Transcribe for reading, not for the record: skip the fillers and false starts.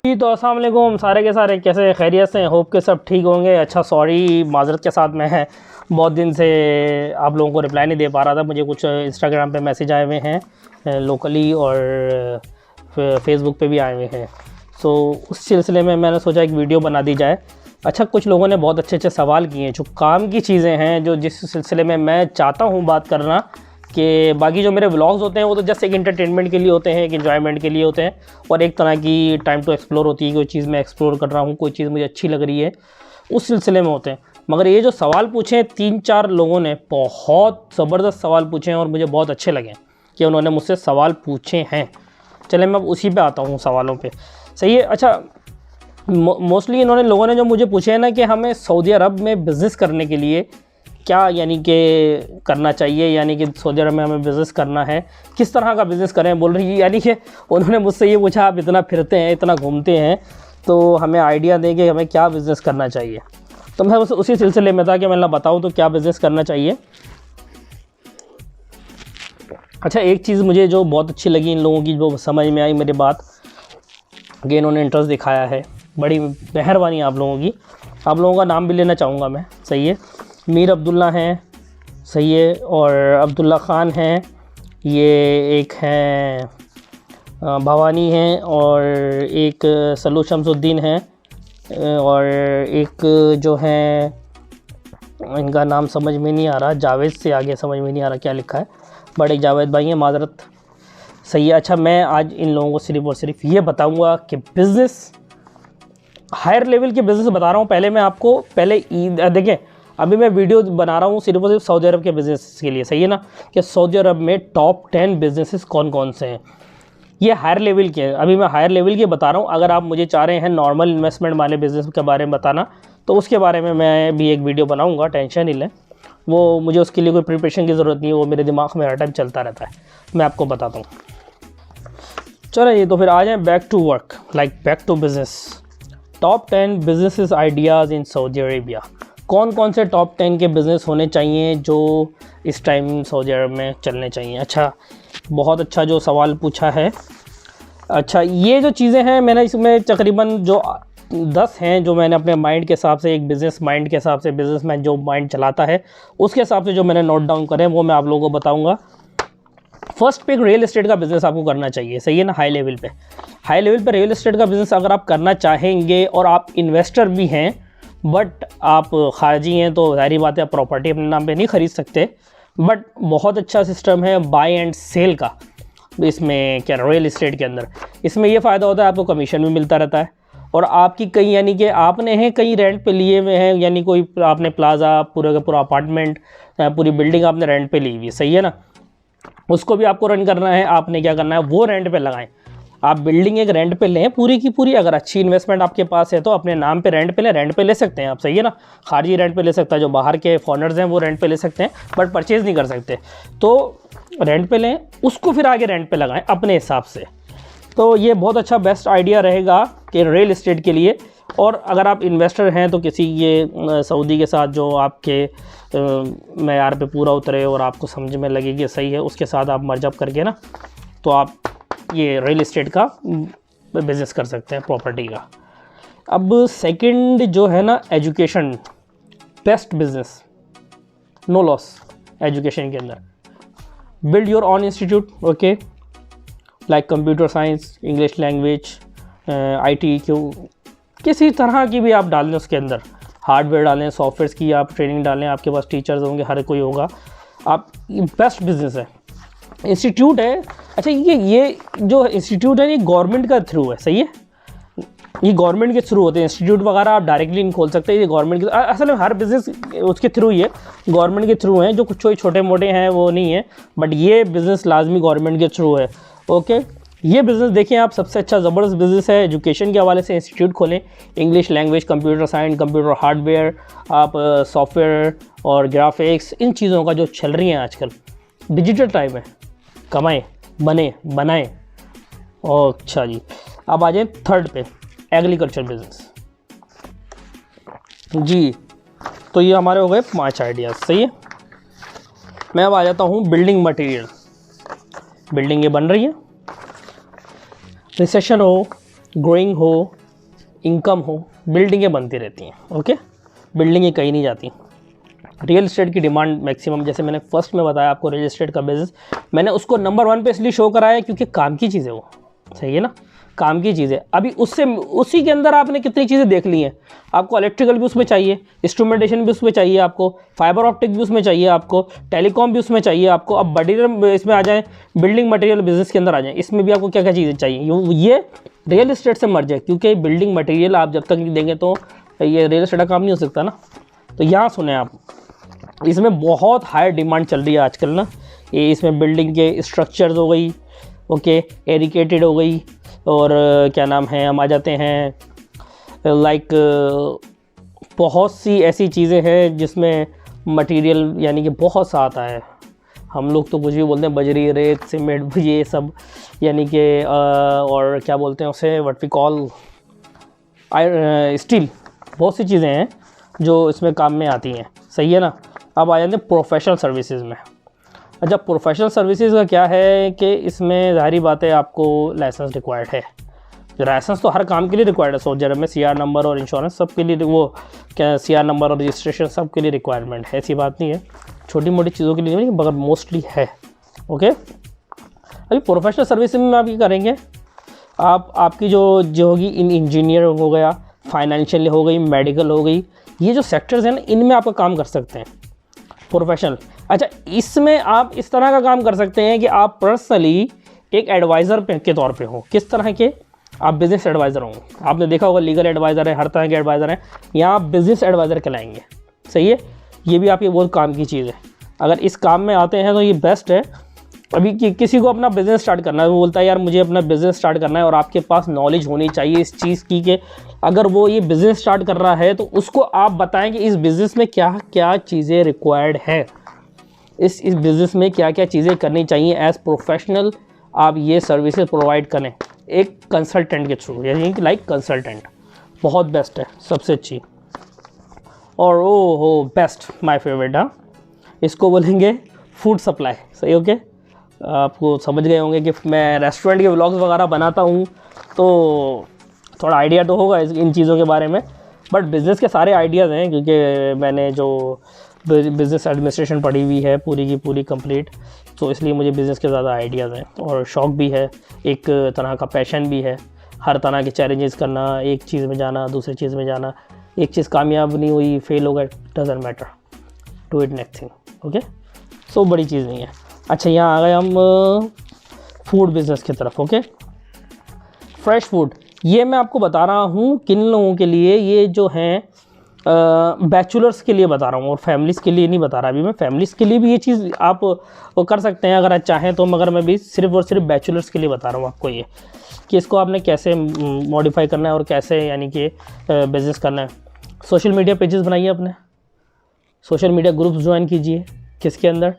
जी तो अस्सलाम वालेकुम सारे के सारे, कैसे खैरियत से हैं? होप के सब ठीक होंगे। अच्छा सॉरी माजरत के साथ मैं बहुत दिन से आप लोगों को रिप्लाई नहीं दे पा रहा था। मुझे कुछ इंस्टाग्राम पे मैसेज आए हुए हैं लोकली और फेसबुक पे भी आए हुए हैं। सो उस सिलसिले में मैंने सोचा एक वीडियो बना दी जाए। अच्छा कुछ लोगों ने बहुत अच्छे अच्छे सवाल किए हैं जो काम की चीज़ें हैं, जो जिस सिलसिले में मैं चाहता हूँ बात करना कि बाकी जो मेरे व्लॉग्स होते हैं वो तो जस्ट एक एंटरटेनमेंट के लिए होते हैं, एक एंजॉयमेंट के लिए होते हैं और एक तरह की टाइम टू एक्सप्लोर होती है। कोई चीज़ मैं एक्सप्लोर कर रहा हूँ, कोई चीज़ मुझे अच्छी लग रही है, उस सिलसिले में होते हैं। मगर ये जो सवाल पूछे हैं 3-4 लोगों ने बहुत ज़बरदस्त सवाल पूछे हैं और मुझे बहुत अच्छे लगे कि उन्होंने मुझसे सवाल पूछे हैं। चले मैं उसी पे आता हूँ सवालों पे। सही है। अच्छा मोस्टली इन्होंने लोगों ने जो मुझे पूछे हैं ना कि हमें सऊदी अरब में बिज़नेस करने के लिए क्या यानी कि करना चाहिए, यानी कि सऊदी अरब में हमें बिज़नेस करना है, किस तरह का बिज़नेस करें बोल रही है। यानी कि उन्होंने मुझसे ये पूछा आप इतना फिरते हैं, इतना घूमते हैं, तो हमें आइडिया दें कि हमें क्या बिज़नेस करना चाहिए। तो मैं उसी सिलसिले में था कि मैं बताऊँ तो क्या बिज़नेस करना चाहिए। अच्छा एक चीज़ मुझे जो बहुत अच्छी लगी इन लोगों की, जो समझ में आई मेरी बात कि इन्होंने इंटरेस्ट दिखाया है, बड़ी मेहरबानी आप लोगों की। आप लोगों का नाम भी लेना चाहूँगा मैं। सही है। मीर अब्दुल्ला हैं, सही है, और अब्दुल्ला ख़ान हैं, ये एक हैं भवानी हैं, और एक सलू शमसुद्दीन हैं, और एक जो हैं इनका नाम समझ में नहीं आ रहा, जावेद से आगे समझ में नहीं आ रहा क्या लिखा है, बट एक जावेद भाई हैं, माजरत। सही है। अच्छा मैं आज इन लोगों को सिर्फ़ और सिर्फ ये बताऊंगा कि बिज़नेस हायर लेवल के बिज़नेस बता रहा हूँ। पहले मैं आपको देखें, अभी मैं वीडियो बना रहा हूँ सिर्फ और सिर्फ सऊदी अरब के बिज़नेस के लिए। सही है ना, कि सऊदी अरब में टॉप 10 बिज़नेसेस कौन कौन से हैं। ये हायर लेवल के हैं, अभी मैं हायर लेवल के बता रहा हूँ। अगर आप मुझे चाह रहे हैं नॉर्मल इन्वेस्टमेंट वाले बिज़नेस के बारे में बताना, तो उसके बारे में मैं भी एक वीडियो बनाऊँगा, टेंशन नहीं लें। वो मुझे उसके लिए कोई प्रिपरेशन की ज़रूरत नहीं है, वो मेरे दिमाग में हर टाइम चलता रहता है, मैं आपको बताता हूँ। चलिए तो फिर आ जाएँ back to work, like back to business. Top 10 businesses ideas in Saudi Arabia. कौन कौन से टॉप 10 के बिज़नेस होने चाहिए जो इस टाइम सऊदी अरब में चलने चाहिए। अच्छा बहुत अच्छा जो सवाल पूछा है। अच्छा ये जो चीज़ें हैं मैंने इसमें तकरीबन जो 10 हैं जो मैंने अपने माइंड के हिसाब से, एक बिज़नेस माइंड के हिसाब से, बिज़नेसमैन जो माइंड चलाता है उसके हिसाब से जो मैंने नोट डाउन करे वो मैं आप लोगों को बताऊँगा। फर्स्ट पे एक रियल एस्टेट का बिज़नेस आपको करना चाहिए। सही है ना। हाई लेवल पे रियल एस्टेट का बिज़नेस अगर आप करना चाहेंगे और आप इन्वेस्टर भी हैं बट आप खारजी हैं, तो ज़ाहिर बात है आप प्रॉपर्टी अपने नाम पे नहीं ख़रीद सकते। बट बहुत अच्छा सिस्टम है बाय एंड सेल का इसमें, क्या रियल एस्टेट के अंदर। इसमें ये फ़ायदा होता है आपको कमीशन भी मिलता रहता है, और आपकी कहीं यानी कि आपने हैं कहीं रेंट पे लिए हुए हैं, यानी कोई आपने प्लाज़ा पूरा का पूरा अपार्टमेंट पूरी बिल्डिंग आपने रेंट पे ली हुई है। सही है ना। उसको भी आपको रन करना है, आपने क्या करना है वो रेंट पे लगाएं। आप बिल्डिंग एक रेंट पे लें पूरी की पूरी। अगर अच्छी इन्वेस्टमेंट आपके पास है तो अपने नाम पे रेंट पे ले सकते हैं आप। सही है ना। खारजी रेंट पे ले सकता है, जो बाहर के फॉरेनर्स हैं वो रेंट पे ले सकते हैं बट परचेज़ नहीं कर सकते। तो रेंट पे लें, उसको फिर आगे रेंट पे लगाएं अपने हिसाब से। तो ये बहुत अच्छा बेस्ट आइडिया रहेगा कि रियल एस्टेट के लिए। और अगर आप इन्वेस्टर हैं तो किसी ये सऊदी के साथ जो आपके मेयार पे पूरा उतरे और आपको समझ में लगे कि सही है, उसके साथ आप मर्ज अप करके ना तो आप ये रियल एस्टेट का बिज़नेस कर सकते हैं, प्रॉपर्टी का। अब सेकंड जो है ना, education, best business, no loss education के अंदर। Build your own institute, okay, like computer science, English language, IT, किसी तरह की भी आप डाल दें उसके अंदर, हार्डवेयर डालें, सॉफ्टवेयर की आप ट्रेनिंग डालें, आपके पास टीचर्स होंगे, हर कोई होगा। आप बेस्ट बिज़नेस है, इंस्टीट्यूट है। अच्छा ये जो इंस्टीट्यूट है ये गवर्नमेंट का थ्रू है। सही है, ये गवर्नमेंट के थ्रू होते हैं इंस्टीट्यूट वगैरह, आप डायरेक्टली नहीं खोल सकते। ये गवर्नमेंट के, असल में हर बिज़नेस उसके थ्रू ही है, गवर्नमेंट के थ्रू हैं। जो कुछ छोटे मोटे हैं वो नहीं है, बट ये बिज़नेस लाजमी गवर्नमेंट के थ्रू है। ओके, ये बिज़नेस देखें आप, सबसे अच्छा ज़बरदस्त बिज़नेस है। एजुकेशन के हवाले से इंस्टीट्यूट खोलें, English language, computer science, computer hardware, आप सॉफ्टवेयर और ग्राफिक्स, इन चीज़ों का जो चल रही हैं आजकल, डिजिटल टाइम है, कमाएं, बनाएं। अच्छा जी, अब आ जाए थर्ड पे, एग्रीकल्चर बिज़नेस जी। तो ये हमारे हो गए 5 आइडियाज़। सही है। मैं अब आ जाता हूँ बिल्डिंग मटेरियल। बिल्डिंग ये बन रही है, रिसेशन हो, ग्रोइंग हो, इनकम हो, बिल्डिंगें बनती रहती हैं। ओके, बिल्डिंगें कहीं नहीं जाती। रियल एस्टेट की डिमांड मैक्सिमम, जैसे मैंने फर्स्ट में बताया आपको रियल एस्टेट का बिज़नेस, मैंने उसको नंबर 1 पे इसलिए शो कराया क्योंकि काम की चीज़ है वो, सही है ना, काम की चीज़ है। अभी उससे उसी के अंदर आपने कितनी चीज़ें देख ली हैं। आपको इलेक्ट्रिकल भी उसमें चाहिए, इंस्ट्रूमेंटेशन भी उसमें चाहिए, आपको फाइबर ऑप्टिक भी उसमें चाहिए, आपको टेलीकॉम भी उसमें चाहिए आपको। अब बड़ी इसमें आ जाए, बिल्डिंग मटेरियल बिजनेस के अंदर आ जाए, इसमें भी आपको क्या क्या चीज़ें चाहिए। ये रियल एस्टेट से मर्ज है, क्योंकि बिल्डिंग मटेरियल आप जब तक नहीं देंगे तो ये रियल एस्टेट का काम नहीं हो सकता ना। तो यहाँ सुने आप, इसमें बहुत हाई डिमांड चल रही है आजकल ना। ये इसमें बिल्डिंग के स्ट्रक्चर्स हो गई, ओके, एरिकेटेड हो गई, और क्या नाम है, हम आ जाते हैं लाइक बहुत सी ऐसी चीज़ें हैं जिसमें मटेरियल यानी कि बहुत सा आता है। हम लोग तो कुछ भी बोलते हैं, बजरी, रेत, सीमेंट, ये सब यानी कि और क्या बोलते हैं उसे, व्हाट वी कॉल स्टील, बहुत सी चीज़ें हैं जो इसमें काम में आती हैं, सही है ना। अब आ जाते हैं प्रोफेशनल सर्विसेज में। अच्छा, प्रोफेशनल सर्विसेज का क्या है कि इसमें ज़ाहिरी बात है आपको लाइसेंस रिक्वायर्ड है। लाइसेंस तो हर काम के लिए रिक्वायर्ड है, सोल्जर में सीआर नंबर और इंश्योरेंस सब के लिए, वो क्या सीआर नंबर और रजिस्ट्रेशन सब के लिए रिक्वायरमेंट है, ऐसी बात नहीं है, छोटी मोटी चीज़ों के लिए नहीं, मगर मोस्टली है। ओके, अभी प्रोफेशनल सर्विसेज में आप ये करेंगे, आपकी जो होगी, इंजीनियर हो गया, फाइनेंशियल हो गई, मेडिकल हो गई, ये जो सेक्टर्स हैं ना, इनमें आपका काम कर सकते हैं प्रोफेशनल। अच्छा, इसमें आप इस तरह का काम कर सकते हैं कि आप पर्सनली एक एडवाइज़र के तौर पे हो। किस तरह के? आप बिज़नेस एडवाइज़र होंगे। आपने देखा होगा लीगल एडवाइज़र है, हर तरह के एडवाइज़र हैं, यहाँ आप बिज़नेस एडवाइज़र कहलाएंगे, सही है। ये भी आपकी बहुत काम की चीज़ है। अगर इस काम में आते हैं तो ये बेस्ट है। अभी किसी को अपना बिज़नेस स्टार्ट करना है, वो बोलता है यार मुझे अपना बिज़नेस स्टार्ट करना है, और आपके पास नॉलेज होनी चाहिए इस चीज़ की कि अगर वो ये बिज़नेस स्टार्ट कर रहा है तो उसको आप बताएं कि इस बिज़नेस में क्या क्या चीज़ें रिक्वायर्ड है, इस बिज़नेस में क्या क्या चीज़ें करनी चाहिए। एज प्रोफेशनल आप ये सर्विसेज प्रोवाइड करें एक कंसल्टेंट के थ्रू, यानी कि लाइक कंसल्टेंट बहुत बेस्ट है, सबसे अच्छी। और ओ हो बेस्ट, माय फेवरेट, हाँ, इसको बोलेंगे फूड सप्लाई, सही। ओके, आपको समझ गए होंगे कि मैं रेस्टोरेंट के व्लॉग्स वगैरह बनाता हूँ तो थोड़ा आइडिया तो होगा इन चीज़ों के बारे में, बट बिज़नेस के सारे आइडियाज़ हैं क्योंकि मैंने जो बिज़नेस एडमिनिस्ट्रेशन पढ़ी हुई है पूरी की पूरी कंप्लीट, तो इसलिए मुझे बिज़नेस के ज़्यादा आइडियाज़ हैं, और शौक़ भी है, एक तरह का पैशन भी है, हर तरह के चैलेंजेस करना, एक चीज़ में जाना, दूसरी चीज़ में जाना, एक चीज़ कामयाब नहीं हुई, फेल हो गए, doesn't matter, do it next thing. Okay, so बड़ी चीज़ नहीं है। अच्छा, यहाँ आ गए हम फूड बिज़नेस की तरफ। ओके, फ्रेश फूड, ये मैं आपको बता रहा हूँ किन लोगों के लिए, ये जो हैं बैचलर्स के लिए बता रहा हूँ, और फैमिलीज़ के लिए नहीं बता रहा। अभी मैं फैमिलीज़ के लिए भी ये चीज़ आप वो कर सकते हैं अगर आप चाहें तो, मगर मैं भी सिर्फ और सिर्फ बैचलर्स के लिए बता रहा हूँ आपको ये, कि इसको आपने कैसे मॉडिफाई करना है और कैसे यानी कि बिज़नेस करना है। सोशल मीडिया पेजेस बनाइए अपने, सोशल मीडिया ग्रुप्स ज्वाइन कीजिए, किसके अंदर,